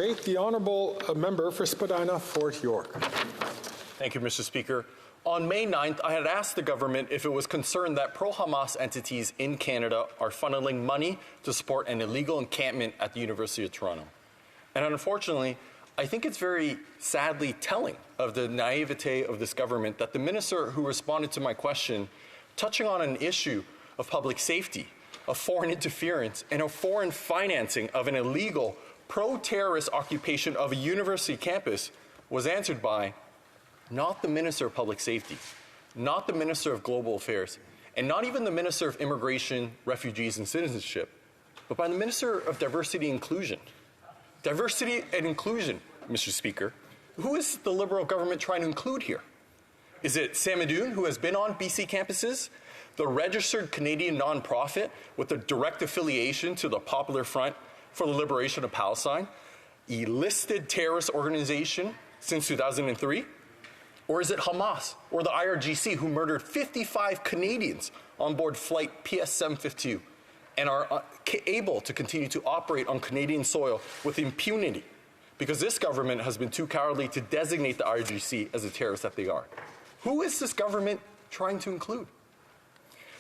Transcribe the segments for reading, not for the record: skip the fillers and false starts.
The honourable member for Spadina-Fort York. Thank you, Mr. Speaker. On May 9th, I had asked the government if it was concerned that pro-Hamas entities in Canada are funneling money to support an illegal encampment at the University of Toronto. And unfortunately, I think it's very sadly telling of the naivete of this government that the minister who responded to my question, touching on an issue of public safety, of foreign interference, and of foreign financing of an illegal pro-terrorist occupation of a university campus, was answered by not the Minister of Public Safety, not the Minister of Global Affairs, and not even the Minister of Immigration, Refugees, and Citizenship, but by the Minister of Diversity and Inclusion. Diversity and inclusion, Mr. Speaker. Who is the Liberal government trying to include here? Is it Samidoun, who has been on BC campuses, the registered Canadian nonprofit with a direct affiliation to the Popular Front for the Liberation of Palestine, a listed terrorist organization since 2003? Or is it Hamas or the IRGC, who murdered 55 Canadians on board flight PS-752 and are able to continue to operate on Canadian soil with impunity because this government has been too cowardly to designate the IRGC as a terrorist that they are? Who is this government trying to include?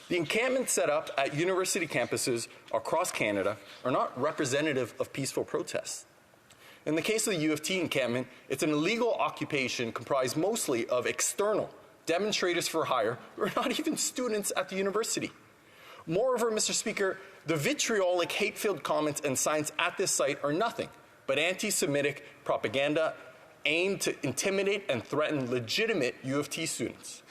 The encampments set up at university campuses across Canada are not representative of peaceful protests. In the case of the U of T encampment, it's an illegal occupation comprised mostly of external demonstrators for hire who are not even students at the university. Moreover, Mr. Speaker, the vitriolic, hate-filled comments and signs at this site are nothing but anti-Semitic propaganda aimed to intimidate and threaten legitimate U of T students.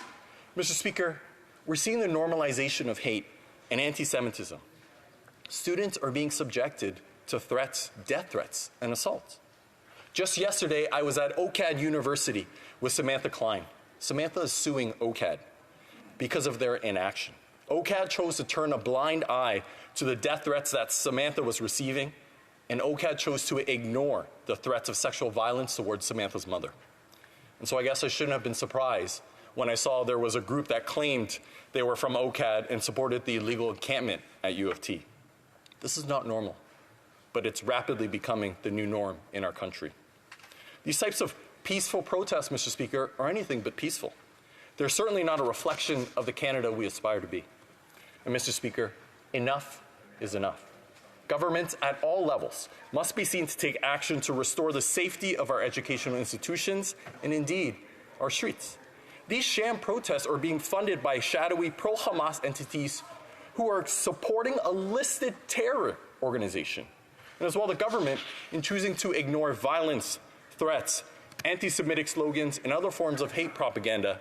Mr. Speaker, we're seeing the normalization of hate and anti-Semitism. Students are being subjected to threats, death threats, and assaults. Just yesterday, I was at OCAD University with Samantha Klein. Samantha is suing OCAD because of their inaction. OCAD chose to turn a blind eye to the death threats that Samantha was receiving, and OCAD chose to ignore the threats of sexual violence towards Samantha's mother. And so I guess I shouldn't have been surprised when I saw there was a group that claimed they were from OCAD and supported the illegal encampment at U of T. This is not normal, but it's rapidly becoming the new norm in our country. These types of peaceful protests, Mr. Speaker, are anything but peaceful. They're certainly not a reflection of the Canada we aspire to be. And Mr. Speaker, enough is enough. Governments at all levels must be seen to take action to restore the safety of our educational institutions and indeed our streets. These sham protests are being funded by shadowy pro-Hamas entities who are supporting a listed terror organization. And as well, the government, in choosing to ignore violence, threats, anti-Semitic slogans, and other forms of hate propaganda,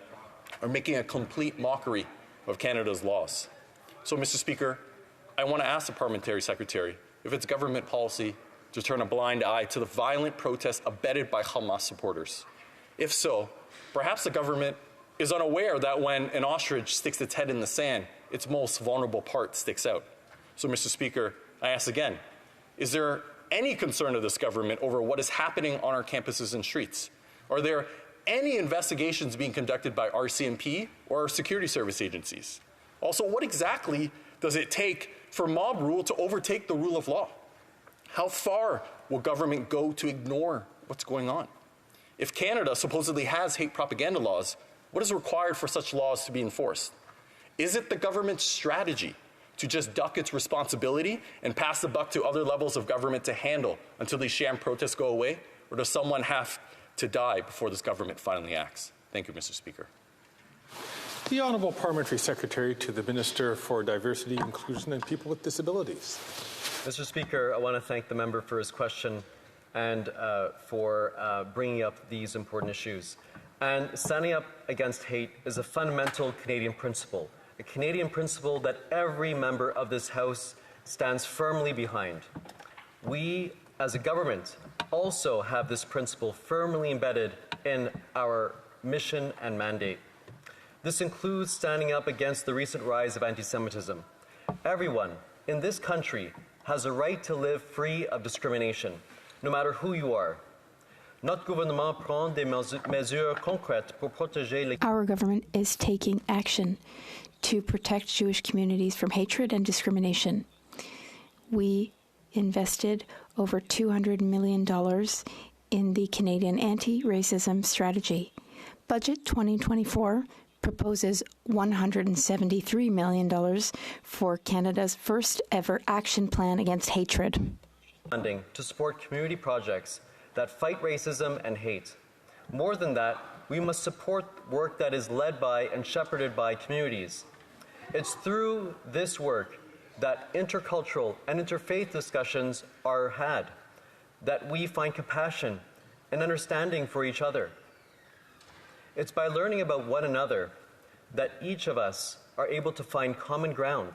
are making a complete mockery of Canada's laws. So, Mr. Speaker, I want to ask the Parliamentary Secretary if it's government policy to turn a blind eye to the violent protests abetted by Hamas supporters. If so, perhaps the government is unaware that when an ostrich sticks its head in the sand, its most vulnerable part sticks out. So, Mr. Speaker, I ask again, is there any concern of this government over what is happening on our campuses and streets? Are there any investigations being conducted by RCMP or our security service agencies? Also, what exactly does it take for mob rule to overtake the rule of law? How far will government go to ignore what's going on? If Canada supposedly has hate propaganda laws, what is required for such laws to be enforced? Is it the government's strategy to just duck its responsibility and pass the buck to other levels of government to handle until these sham protests go away? Or does someone have to die before this government finally acts? Thank you, Mr. Speaker. The Honourable Parliamentary Secretary to the Minister for Diversity, Inclusion and People with Disabilities. Mr. Speaker, I want to thank the member for his question and for bringing up these important issues. And standing up against hate is a fundamental Canadian principle, a Canadian principle that every member of this House stands firmly behind. We, as a government, also have this principle firmly embedded in our mission and mandate. This includes standing up against the recent rise of anti-Semitism. Everyone in this country has a right to live free of discrimination, no matter who you are. Notre gouvernement prend des mesures concrètes pour protéger les... Our government is taking action to protect Jewish communities from hatred and discrimination. We invested over $200 million in the Canadian Anti-Racism Strategy. Budget 2024 proposes $173 million for Canada's first ever action plan against hatred. Funding to support community projects that fight racism and hate. More than that, we must support work that is led by and shepherded by communities. It's through this work that intercultural and interfaith discussions are had, that we find compassion and understanding for each other. It's by learning about one another that each of us are able to find common ground.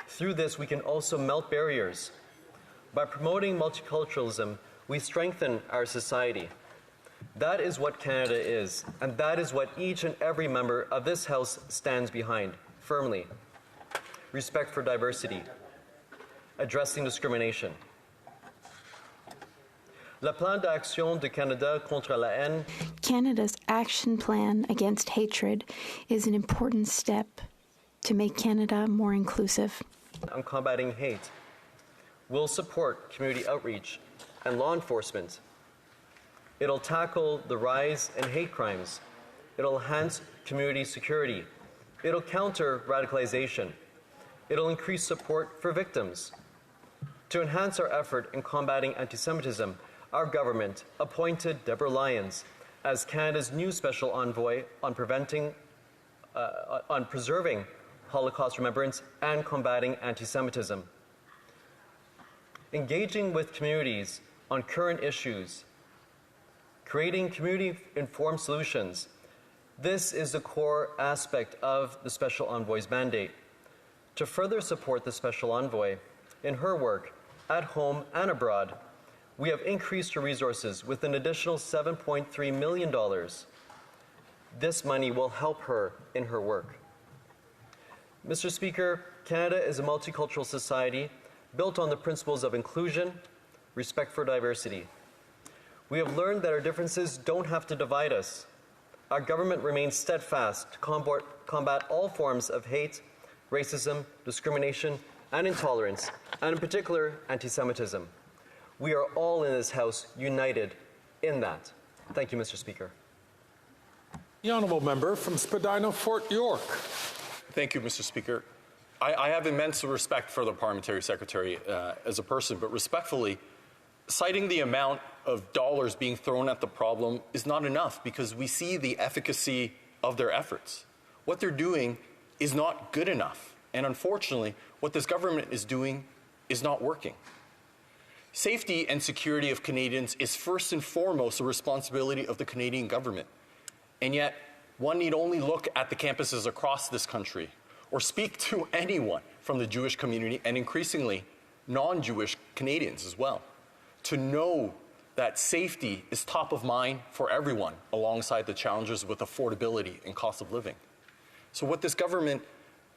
Through this, we can also melt barriers. By promoting multiculturalism, we strengthen our society. That is what Canada is, and that is what each and every member of this House stands behind, firmly. Respect for diversity, addressing discrimination. Le Plan d'Action du Canada contre la haine. Canada's action plan against hatred is an important step to make Canada more inclusive. On combating hate will support community outreach and law enforcement. It'll tackle the rise in hate crimes. It'll enhance community security. It'll counter radicalization. It'll increase support for victims. To enhance our effort in combating anti-Semitism, our government appointed Deborah Lyons as Canada's new special envoy on preserving Holocaust remembrance and combating anti-Semitism. Engaging with communities on current issues, creating community-informed solutions. This is the core aspect of the Special Envoy's mandate. To further support the Special Envoy in her work at home and abroad, we have increased her resources with an additional $7.3 million. This money will help her in her work. Mr. Speaker, Canada is a multicultural society built on the principles of inclusion, respect for diversity. We have learned that our differences don't have to divide us. Our government remains steadfast to combat all forms of hate, racism, discrimination, and intolerance, and in particular, anti-Semitism. We are all in this House united in that. Thank you, Mr. Speaker. The honourable member from Spadina, Fort York. Thank you, Mr. Speaker. I have immense respect for the parliamentary secretary as a person, but respectfully, citing the amount of dollars being thrown at the problem is not enough because we see the efficacy of their efforts. What they're doing is not good enough. And unfortunately, what this government is doing is not working. Safety and security of Canadians is first and foremost a responsibility of the Canadian government. And yet, one need only look at the campuses across this country or speak to anyone from the Jewish community and increasingly non-Jewish Canadians as well to know that safety is top of mind for everyone alongside the challenges with affordability and cost of living. So what this government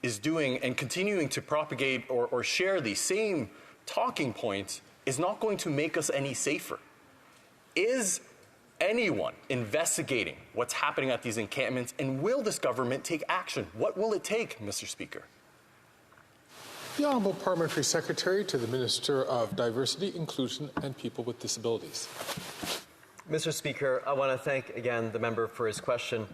is doing and continuing to propagate or share these same talking points is not going to make us any safer. Is anyone investigating what's happening at these encampments, and will this government take action? What will it take, Mr. Speaker? The Honourable Parliamentary Secretary to the Minister of Diversity, Inclusion and People with Disabilities. Mr. Speaker, I want to thank again the member for his question.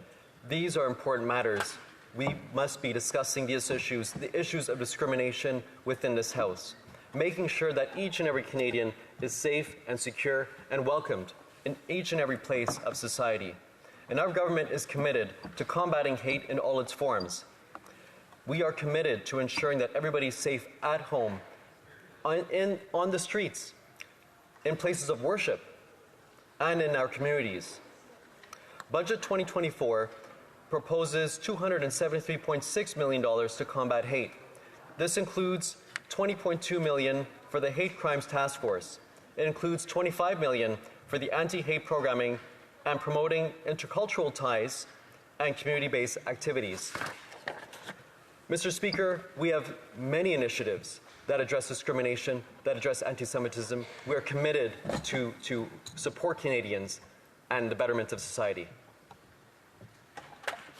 These are important matters. We must be discussing these issues, the issues of discrimination within this House, making sure that each and every Canadian is safe and secure and welcomed in each and every place of society. And our government is committed to combating hate in all its forms. We are committed to ensuring that everybody is safe at home, on the streets, in places of worship, and in our communities. Budget 2024 proposes $273.6 million to combat hate. This includes $20.2 million for the Hate Crimes Task Force. It includes $25 million for the anti-hate programming and promoting intercultural ties and community-based activities. Mr. Speaker, we have many initiatives that address discrimination, that address anti-Semitism. We are committed to support Canadians and the betterment of society.